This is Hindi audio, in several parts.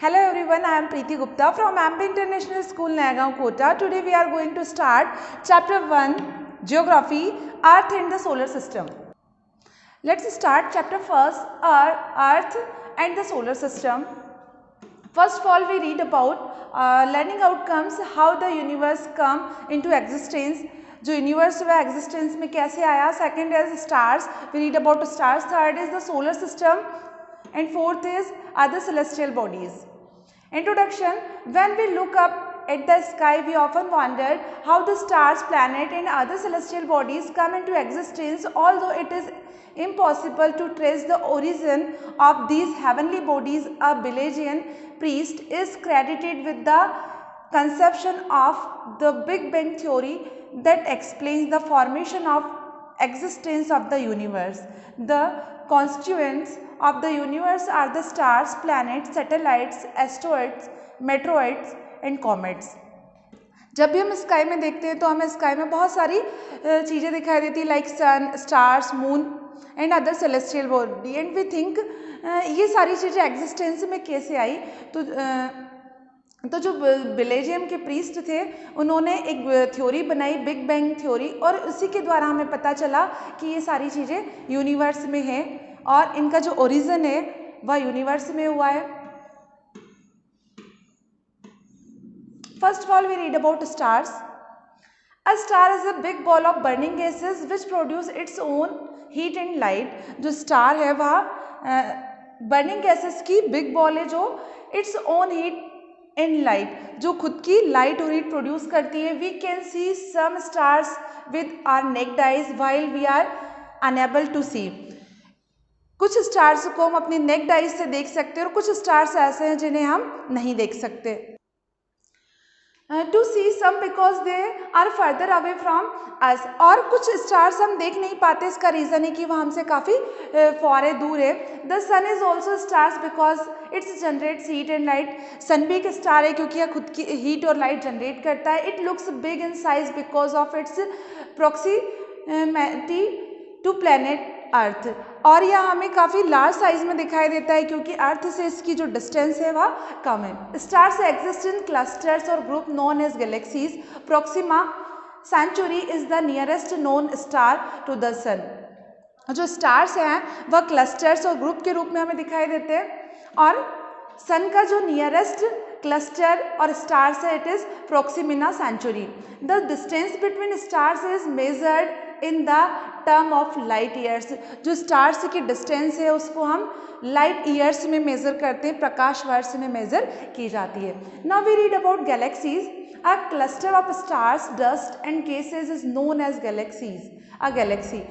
Hello everyone, I am Preeti Gupta from Amby International School, Naigaon, Kota. Today we are going to start Chapter 1, Geography, Earth and the Solar System. Let's start Chapter 1, Earth and the Solar System. First of all, we read about learning outcomes, how the universe come into existence. जो यूनिवर्स वह एग्जिस्टेंस में कैसे आया. Second is stars, we read about stars. Third is the solar system and fourth is other celestial bodies. Introduction. When we look up at the sky, we often wonder how the stars, planet and other celestial bodies come into existence. Although it is impossible to trace the origin of these heavenly bodies, a Bayesian priest is credited with the conception of the Big Bang theory that explains the formation of existence of the universe. The constituents of the universe are the stars, planets, satellites, asteroids, meteoroids and comets. जब भी हम स्काई में देखते हैं तो हमें स्काई में बहुत सारी चीज़ें दिखाई देती है, like sun, stars, moon and other celestial body. And we think ये सारी चीज़ें एग्जिस्टेंस में कैसे आई. तो जो बेलेजियम के प्रीस्ट थे उन्होंने एक थ्योरी बनाई, बिग बैंग थ्योरी, और उसी के द्वारा हमें पता चला कि ये सारी चीज़ें यूनिवर्स में हैं और इनका जो ओरिजिन है वह यूनिवर्स में हुआ है. First of all we read about stars. A star is a big ball of burning gases which produce its own heat and light. जो स्टार है वह बर्निंग गैसेस की बिग बॉल है जो its own heat and light, जो खुद की लाइट और हीट प्रोड्यूस करती है. We can see some stars with our naked eyes while we are unable to see. कुछ स्टार्स को हम अपनी नेक्ड आइज से देख सकते हैं और कुछ स्टार्स ऐसे हैं जिन्हें हम नहीं देख सकते. To see some because they are further away from us. और कुछ स्टार्स हम देख नहीं पाते, इसका रीज़न है कि वह हमसे काफ़ी फौरे दूर है. The sun is also stars because its generates heat and light. Sun भी एक स्टार है क्योंकि यह खुद की हीट और लाइट जनरेट करता है. It looks big in size because of its proximity to planet earth. और यह हमें काफ़ी लार्ज साइज में दिखाई देता है क्योंकि अर्थ से इसकी जो डिस्टेंस है वह कम है. स्टार्स एग्जिस्ट इन क्लस्टर्स और group known as galaxies. Proxima Centauri is the nearest known star to the sun. जो स्टार्स हैं वह क्लस्टर्स और ग्रुप के रूप में हमें दिखाई देते हैं और सन का जो नियरेस्ट क्लस्टर और स्टार्स है it is Proxima Centauri. The distance between stars is measured in the term of light years. जो स्टार्स की डिस्टेंस है उसको हम लाइट ईयर्स में मेज़र करते हैं, प्रकाश वर्ष में मेज़र की जाती है. Now we read about galaxies. A cluster of stars, dust and gases is known as galaxies. A galaxy,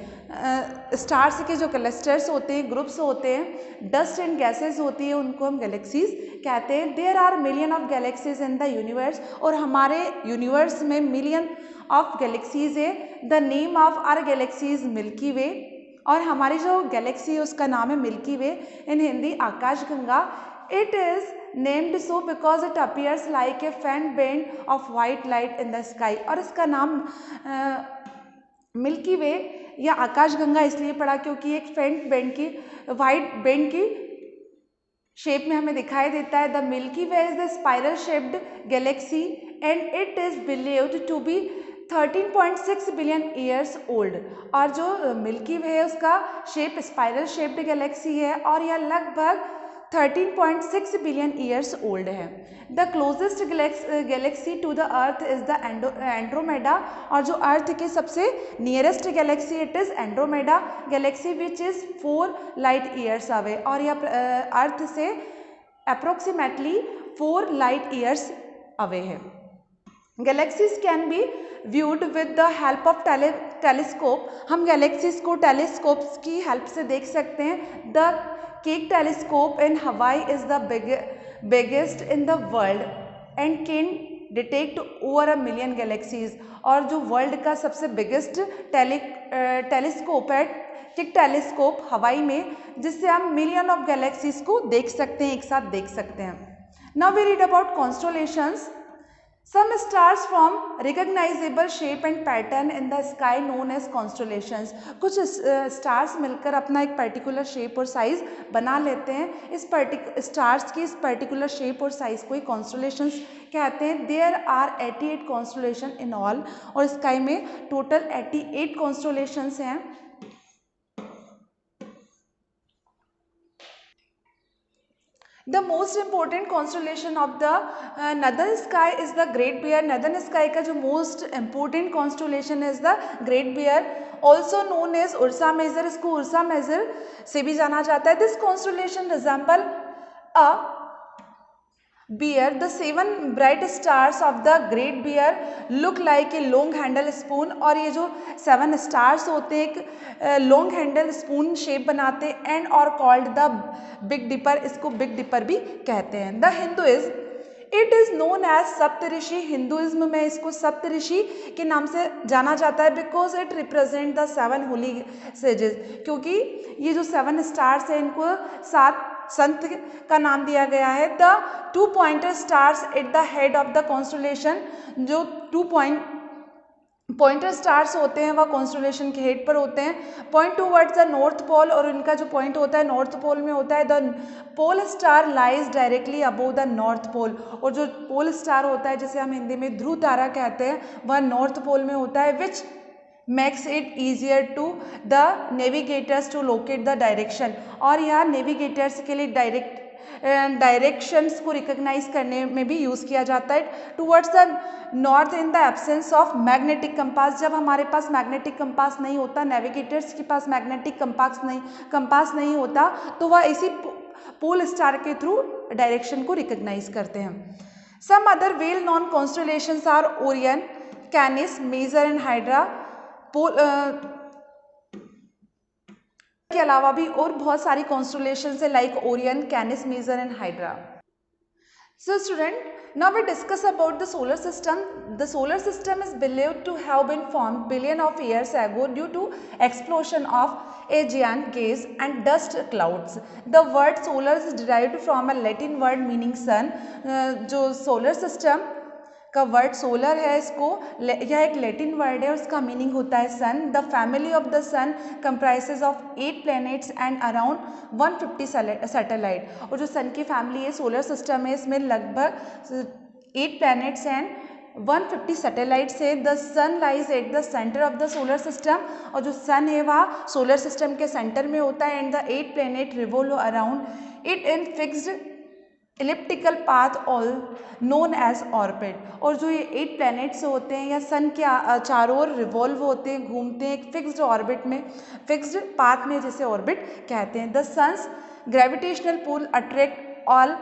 stars के जो क्लस्टर्स होते हैं, ग्रुप्स होते हैं, डस्ट एंड गैसेज होती है, उनको हम गैलेक्सीज कहते हैं. There are million of galaxies in the universe. और हमारे यूनिवर्स में मिलियन ऑफ गैलेक्सीज है. The name of our galaxy is Milky Way. और हमारी जो गैलेक्सी है उसका नाम है मिल्की वे, इन हिंदी आकाशगंगा. It is named so because it appears like a faint band of white light in the sky. और इसका नाम मिल्की वे या आकाशगंगा इसलिए पड़ा क्योंकि एक फेंट बैंड की, वाइट बैंड की शेप में हमें दिखाई देता है. The milky way is the spiral shaped galaxy and it is believed to be 13.6 billion years old. और जो मिल्की वे है उसका शेप स्पाइरल शेप्ड गैलेक्सी है और यह लगभग 13.6 बिलियन ईयर्स ओल्ड है. The closest galaxy to the earth is the Andromeda. और जो अर्थ के सबसे nearest galaxy it is Andromeda galaxy which is 4 light years away. और यह अर्थ से अप्रोक्सीमेटली 4 लाइट ईयर्स अवे है. Galaxies can be viewed with the help of telescope. हम गैलेक्सीज को टेलीस्कोप्स की हेल्प से देख सकते हैं. The Keck telescope in Hawaii is the biggest in the world and can detect over a million galaxies. और जो वर्ल्ड का सबसे बिगेस्ट टेलीस्कोप है केक टेलीस्कोप हवाई में, जिससे हम मिलियन ऑफ गैलेक्सीज को देख सकते हैं, एक साथ देख सकते हैं. Now we read about constellations. Some stars form recognizable shape and pattern in the sky known as constellations. कुछ स्टार्स मिलकर अपना एक पर्टिकुलर शेप और साइज बना लेते हैं. इस स्टार्स की इस पर्टिकुलर शेप और साइज को ही कॉन्स्टलेशंस कहते हैं. There are 88 constellation in all, और स्काई में टोटल 88 कॉन्स्टलेशंस हैं. The most important constellation of the northern sky is the Great Bear. northern sky का जो most important constellation is the Great Bear, also known as Ursa Major. इसको Ursa Major से भी जाना जाता है. This constellation resemble a bear. The 7 bright stars of the Great Bear look like a long handle spoon. और ये जो 7 stars होते हैं एक long handle spoon shape बनाते हैं, and और called the Big Dipper. इसको Big Dipper भी कहते हैं. The Hinduism, it is known as Saptarishi. Hinduism में इसको सप्तऋषि के नाम से जाना जाता है, because it represent the 7 holy sages. क्योंकि ये जो 7 स्टार्स हैं इनको 7 संत का नाम दिया गया है. The 2 pointer stars at the head of the constellation, जो 2 पॉइंटर स्टार्स होते हैं वह कॉन्स्टलेशन के हेड पर होते हैं. Point towards the north pole, और इनका जो पॉइंट होता है नॉर्थ पोल में होता है. The pole star lies directly above the north pole, और जो पोल स्टार होता है जिसे हम हिंदी में ध्रुव तारा कहते हैं वह नॉर्थ पोल में होता है. Which makes it easier to the navigators to locate the direction. और यहाँ नेविगेटर्स के लिए डायरेक्शंस को रिकग्नाइज करने में भी यूज़ किया जाता है. Towards the north in the absence of magnetic compass. जब हमारे पास मैग्नेटिक कंपास नहीं होता, नेविगेटर्स के पास मैग्नेटिक कंपास नहीं होता, तो वह इसी पोल स्टार के थ्रू डायरेक्शन को रिकग्नाइज करते हैं. Some other well known constellations are Orion, Canis, Major and Hydra. के अलावा भी और बहुत सारी कॉन्स्टलेशंस है like Orion, Canis, Major and Hydra. So student, now we discuss about the solar system. The solar system is believed to have been formed billion of years ago due to explosion of a giant gas and dust clouds. The word solar is derived from a Latin word meaning sun. जो solar system का वर्ड सोलर है, इसको यह एक लैटिन वर्ड है और इसका मीनिंग होता है sun. The family of the sun comprises of 8 planets and around 150 satellite. और जो सन की फैमिली है सोलर सिस्टम है, इसमें लगभग 8 प्लैनेट्स एंड 150 सैटेलाइट्स है. The sun lies at the centre of the solar system, और जो सन है वह सोलर सिस्टम के सेंटर में होता है. And the 8 planet revolve around it in fixed elliptical path all known as orbit. और जो ये 8 प्लैनेट्स होते हैं या सन के चारों ओर रिवॉल्व होते हैं, घूमते हैं एक फिक्स्ड ऑर्बिट में, फिक्स्ड पाथ में, जिसे ऑर्बिट कहते हैं. The sun's gravitational pull attract all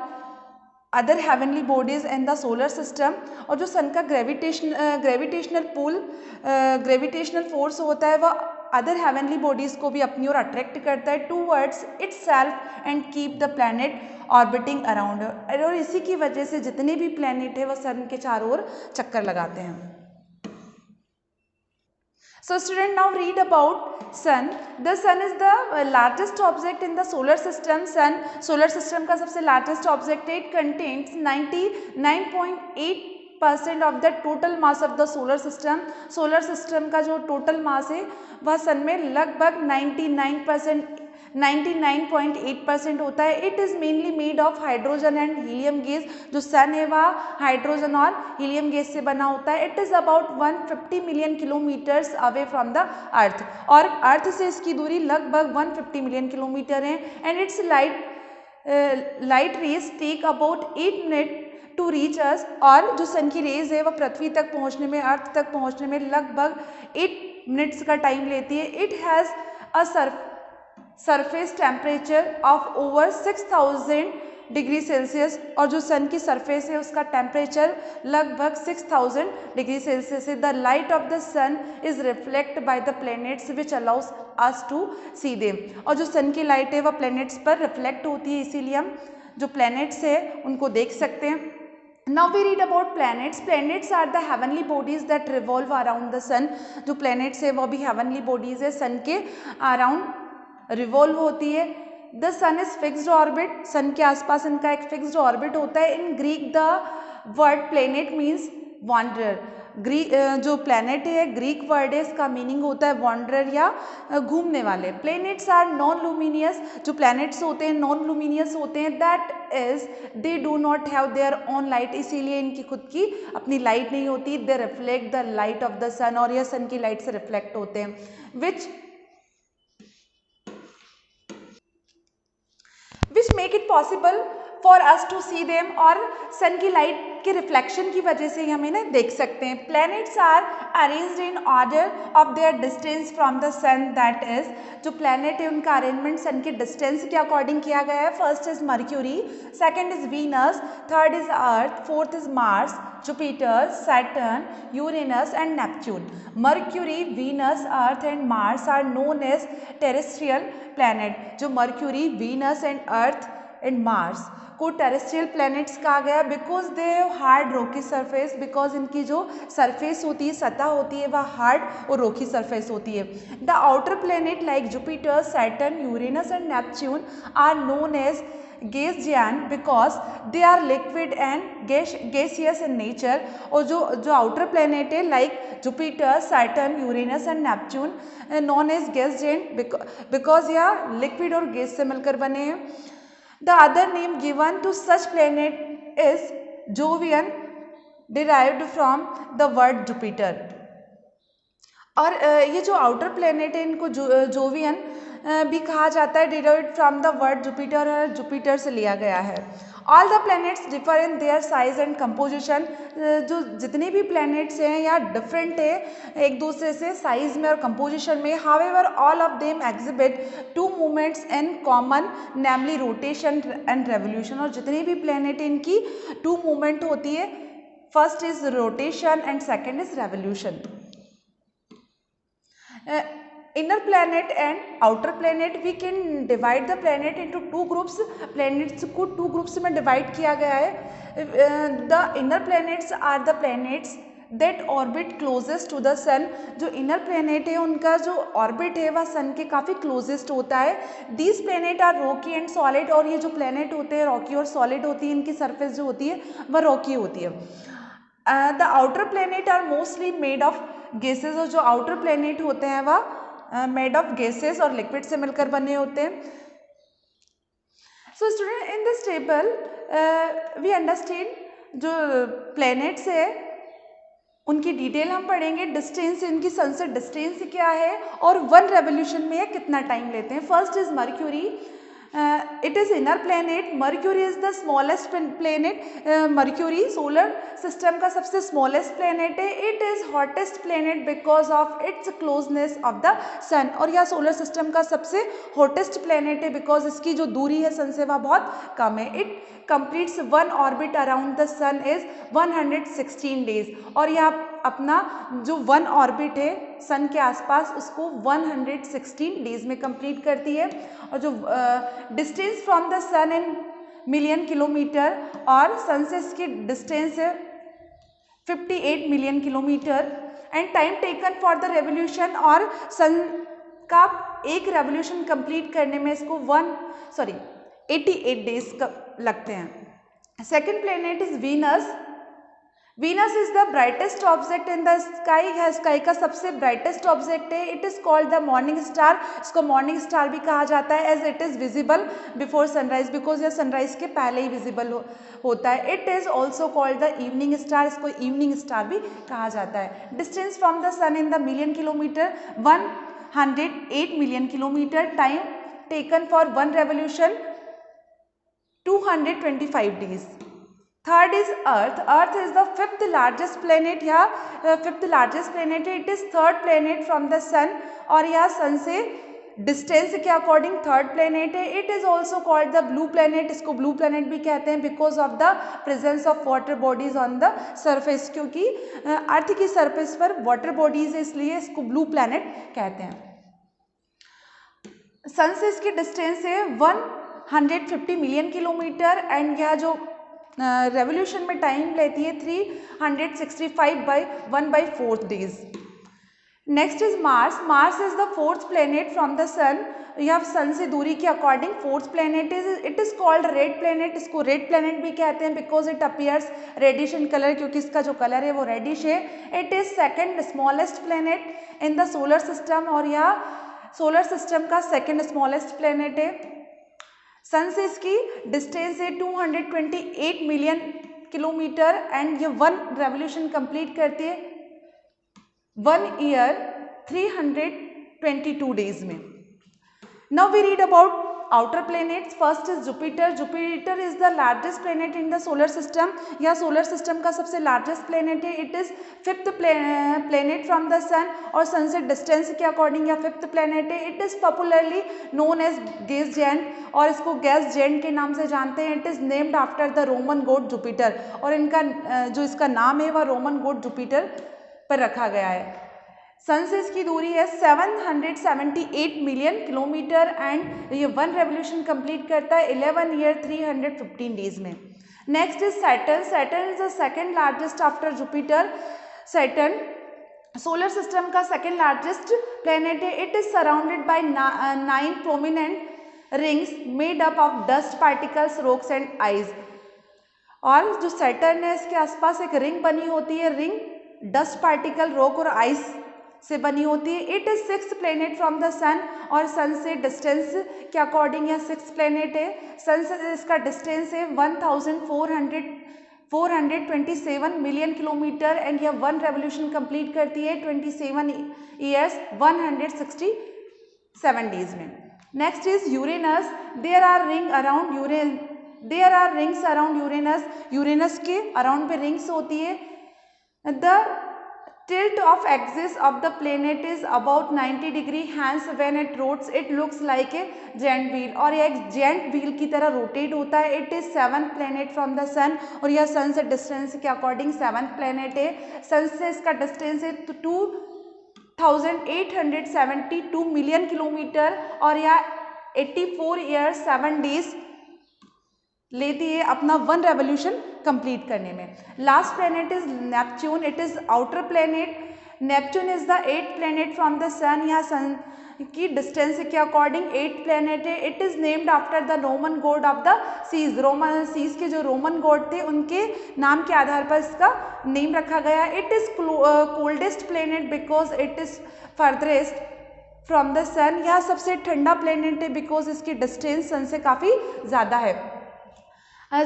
other heavenly bodies in the solar system. और जो सन का ग्रेविटेशनल पुल, ग्रेविटेशनल फोर्स होता है वह अदर हेवनली बॉडीज़ को भी अपनी ओर अट्रैक्ट करता है towards itself and keep the planet orbiting around. और इसी की वजह से जितने भी प्लैनेट है वह सन के चारों ओर चक्कर लगाते हैं. So student, now read about sun. The sun is the largest object in the solar system. Sun solar system का सबसे largest object है. It contains 99.8% of the total mass of the solar system. Solar system का जो टोटल मास है वह सन में लगभग 99.8% होता है. It is mainly made of hydrogen and helium gas. जो सन है वह हाइड्रोजन और हीलियम गैस से बना होता है. It is about 150 million kilometres away from the earth, और अर्थ से इसकी दूरी लगभग 150 मिलियन किलोमीटर है. And its light rays take about 8 minute to reach us. और जो सन की रेज है वह पृथ्वी तक पहुँचने में, अर्थ तक पहुँचने में लगभग 8 मिनट्स का टाइम लेती है. It has a surface temperature of over 6000 degree Celsius. और जो सन की सरफेस है उसका टेम्परेचर लगभग 6000 डिग्री सेल्सियस है. The light of the sun is reflect by the planets which allows us to see them. और जो सन की लाइट है वह प्लैनेट्स पर रिफ्लेक्ट होती है, इसीलिए हम जो प्लैनेट्स है उनको देख सकते हैं. Now we read about planets. Planets are the heavenly bodies that revolve around the sun. जो planets है वो भी heavenly bodies है, sun के around revolve होती है. The sun is fixed orbit. sun के आसपास इनका एक fixed orbit होता है. In Greek the word planet means wanderer. जो प्लैनेट है ग्रीक वर्ड है, इसका मीनिंग होता है वॉन्डरर या घूमने वाले। प्लैनेट्स आर नॉन लुमिनियस, जो प्लैनेट्स होते हैं नॉन लुमिनियस होते हैं, that is they do not have their own light, इसीलिए इनकी खुद की अपनी लाइट नहीं होती। They reflect the light of the sun, और यह सन की लाइट से रिफ्लेक्ट होते हैं, which make it possible for us to see them, और सन की लाइट के रिफ्लेक्शन की वजह से ही हम इन्हें देख सकते हैं। Planets are arranged in order of their distance from the sun, that is जो प्लैनेट है उनका अरेंजमेंट सन के डिस्टेंस के अकॉर्डिंग किया गया है। First is Mercury, second is Venus, third is Earth, fourth is Mars, Jupiter, Saturn, Uranus and Neptune. Mercury, Venus, Earth and Mars are known as terrestrial planet. जो Mercury, Venus and Earth and Mars को टेरेस्ट्रियल प्लैनेट्स कहा गया because they have hard rocky surface, because इनकी जो सरफेस होती है, सतह होती है, वह हार्ड और रॉकी सरफेस होती है। The outer planet like Jupiter, Saturn, Uranus and Neptune are known as gassian because they are liquid and gaseous in nature. और जो आउटर प्लैनेट है like Jupiter, Saturn, Uranus and Neptune known as gassian because यह लिक्विड और गैस से मिलकर बने हैं। The other name given to such planet is Jovian, derived from the word Jupiter. और ये जो आउटर प्लेनेट है इनको जोवियन भी कहा जाता है, derived from the word Jupiter, और जुपिटर से लिया गया है। All the planets differ in their size and composition, जो जितने भी प्लैनेट्स हैं या डिफरेंट है एक दूसरे से साइज में और कंपोजिशन में। However all of them exhibit two movements in common, namely rotation and revolution. और जितने भी प्लैनेट इनकी टू मूवमेंट होती है, first is rotation and second is revolution. inner planet and outer planet, we can divide the planet into two groups। planets को two groups में divide किया गया है। the inner planets are the planets that orbit closest to the sun। जो inner planet है उनका जो orbit है वह sun के काफ़ी closest होता है। these planet are rocky and solid, और ये जो planet होते हैं rocky और solid होती है, इनकी surface जो होती है वह rocky होती है। the outer planet are mostly made of gases, और जो outer planet होते हैं वह मेड ऑफ गैसेस और लिक्विड से मिलकर बने होते हैं। So student, in this table we understand जो प्लैनेट्स है उनकी डिटेल हम पढ़ेंगे। डिस्टेंस, इनकी सन से डिस्टेंस क्या है और वन रेवोल्यूशन में ये कितना टाइम लेते हैं। First is Mercury, it is inner planet. Mercury is the smallest planet. Mercury solar system का सबसे स्मॉलेस्ट प्लैनेट है। It is hottest planet because of its closeness of the sun, और यह सोलर सिस्टम का सबसे हॉटेस्ट प्लैनेट है बिकॉज इसकी जो दूरी है सन से वह बहुत कम है। It completes one orbit around the sun is 116 days, और यह अपना जो वन ऑर्बिट है सन के आसपास उसको 116 डेज में कंप्लीट करती है। और जो distance from the sun in million kilometre, और सन से इसकी डिस्टेंस है 58 million kilometre. And time taken for the revolution, और सन का एक रेवोल्यूशन कंप्लीट करने में इसको 88 डेज लगते हैं। Second planet is Venus. Venus is the brightest object in the sky है, स्काई का सबसे ब्राइटेस्ट ऑब्जेक्ट है। It is called the morning star, इसको मॉर्निंग स्टार भी कहा जाता है as it is visible before sunrise, because यह सनराइज के पहले ही विजिबल होता है। It is also called the evening star, इसको इवनिंग स्टार भी कहा जाता है। Distance from the sun in the million kilometre 108 million kilometre. Time taken for one revolution 225 days. Third is Earth. Earth is the fifth largest planet, या fifth largest planet है। It is third planet from the sun, और यह sun से डिस्टेंस के अकॉर्डिंग थर्ड प्लेनेट है। It is also called the blue planet, इसको ब्लू प्लेनेट भी कहते हैं because of the presence of water bodies on the surface, क्योंकि अर्थ की सरफेस पर वाटर बॉडीज है इसलिए इसको ब्लू प्लेनेट कहते हैं। सन से इसकी डिस्टेंस है 150 मिलियन किलोमीटर, एंड यह जो रेवोल्यूशन में टाइम लेती है 365 by 1/4 days। Next is Mars. Mars is the fourth planet from the sun. यह सन से दूरी के according fourth planet is. It is called red planet. इसको रेड प्लेनेट भी कहते हैं because it appears reddish in colour, क्योंकि इसका जो कलर है वो रेडिश है. It is second smallest planet in the solar system, और यह सोलर सिस्टम का सेकेंड स्मॉलेस्ट प्लेनेट है. सन से इसकी डिस्टेंस है 228 मिलियन किलोमीटर एंड ये 1 रेवोल्यूशन कंप्लीट करती है 1 ईयर 322 डेज में. Now we read about outer planets. First is Jupiter. Jupiter is the largest planet in the solar system. यह solar system का सबसे largest planet है. It is fifth planet from the sun और sun से distance के according यह fifth planet है. It is popularly known as gas giant और इसको gas giant के नाम से जानते हैं. It is named after the Roman god Jupiter और इनका जो इसका नाम है वह Roman god Jupiter पर रखा गया है. सन से इसकी दूरी है 778 मिलियन किलोमीटर एंड ये 1 रेवोल्यूशन कंप्लीट करता है 11 ईयर 315 डेज में. Next is Saturn. Saturn is the second largest after Jupiter. Saturn solar system का सेकंड लार्जेस्ट प्लेनेट है. It is surrounded by 9 prominent rings made up of dust particles, rocks and ice. और जो सैटर्न है इसके आसपास एक रिंग बनी होती है. रिंग डस्ट पार्टिकल, रॉक और आइस से बनी होती है. It is 6th planet from the sun और सन से डिस्टेंस के अकॉर्डिंग यह 6th प्लेनेट है. सन से इसका डिस्टेंस है 1427 मिलियन किलोमीटर एंड यह 1 रेवोल्यूशन कंप्लीट करती है 27 ईयर्स 167 डेज में. Next is Uranus. There are rings around Uranus. Uranus के अराउंड पे रिंग्स होती है. The tilt of axis of the planet is about 90 degree, hence when it rotates it looks like a giant wheel और यह एक giant wheel की तरह रोटेट होता है. It is 7th planet from the sun और यह सन से डिस्टेंस के अकॉर्डिंग 7th प्लेनेट है. सन से इसका डिस्टेंस है 2872 मिलियन किलोमीटर और यह 84 ईयर्स 7 डेज लेती है अपना 1 रेवोल्यूशन कंप्लीट करने में. Last planet is Neptune. It is outer planet. Neptune is the 8th planet from the sun. यहाँ सन की डिस्टेंस के अकॉर्डिंग 8th प्लेनेट है. It is named after the Roman god of the seas. Roman seas के जो रोमन गॉड थे उनके नाम के आधार पर इसका नेम रखा गया. It is coldest planet because it is furtherest from the sun. यह सबसे ठंडा प्लेनेट है बिकॉज इसकी डिस्टेंस सन से काफ़ी ज़्यादा है.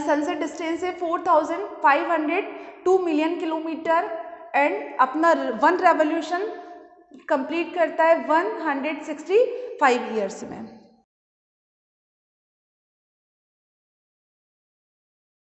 सन से डिस्टेंस है 4502 मिलियन किलोमीटर एंड अपना 1 रेवोल्यूशन कंप्लीट करता है 165 ईयर्स में.